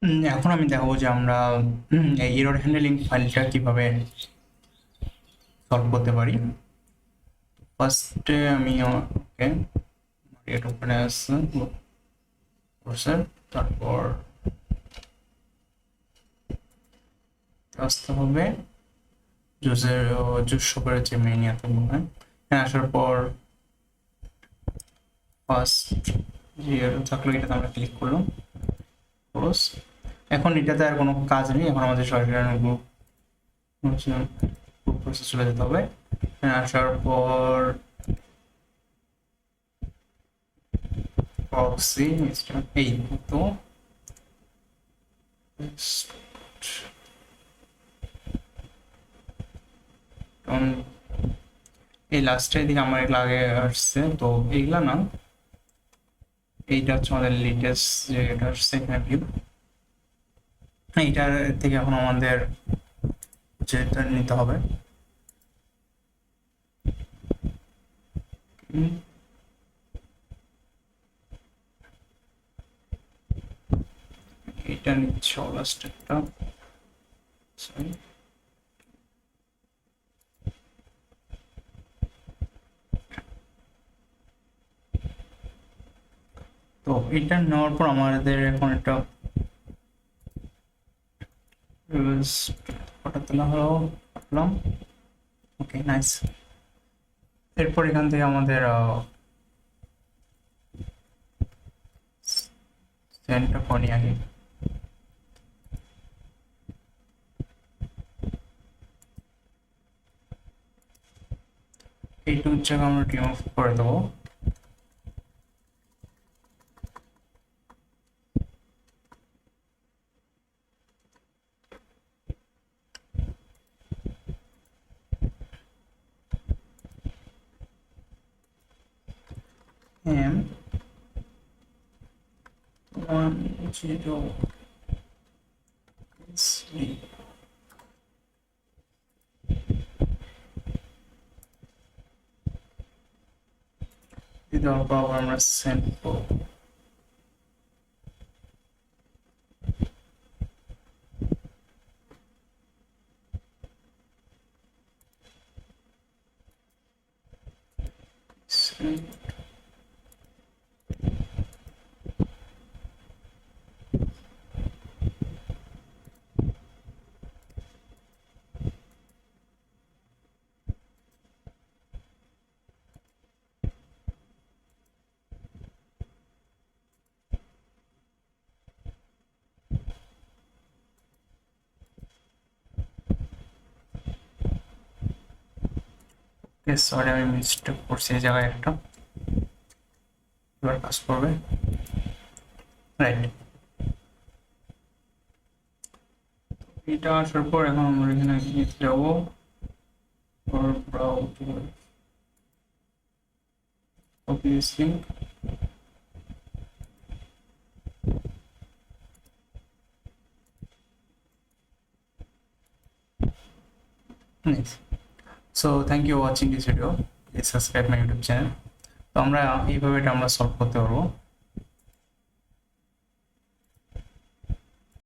এখন আমি দেখাবো যে আমরা এই এরর হ্যান্ডলিং ফাইলটা কিভাবে সলভ করতে পারি। ফার্স্টে আমি ওকে এটা ওপেন আছে, তারপর আসতে হবে জুস শপের যে মেইন ইয়াতে মনে আসার পর ফার্স্ট যে থাকলো এটাতে আমরা ক্লিক করলাম। এখন এটাতে আর কোনো কাজ নেই, এখন আমাদের সরকারি গ্রুপ প্রসেস চলে যেতে হবে। আসার পর প্রক্সি এই তো এই লাস্টের দিকে আমার এগুলো আগে আসছে, তো এইগুলা না, এইটা হচ্ছে আমাদের লেটেস্ট যে এটা আসছে এখানে ভিউ। এইটার থেকে এখন আমাদের যেটা নিতে হবে এটা নিচ্ছে লাস্ট একটা, সরি তো এটা নেওয়ার পর আমাদের এখন একটা ফটো তোলা হলো, পাঠালাম। Okay nice. এরপর এখান থেকে আমাদের সেন্ডটা করি আগে। এইটুকু জায়গা আমরা রিমুভ করে দেবো। M1 দেওয়ার পর আমরা সেন্ড করবো। সরি আমি মিস্টেক করছি এই জায়গায় একটা, এবার কাজ করবে। রাইট, এটা আসার পর এখন আমরা এখানে যাবো copy link. Nice. So thank you for watching this video. Please subscribe my YouTube channel. তো আমরা এইভাবে এটা আমরা সলভ করতে পারবো।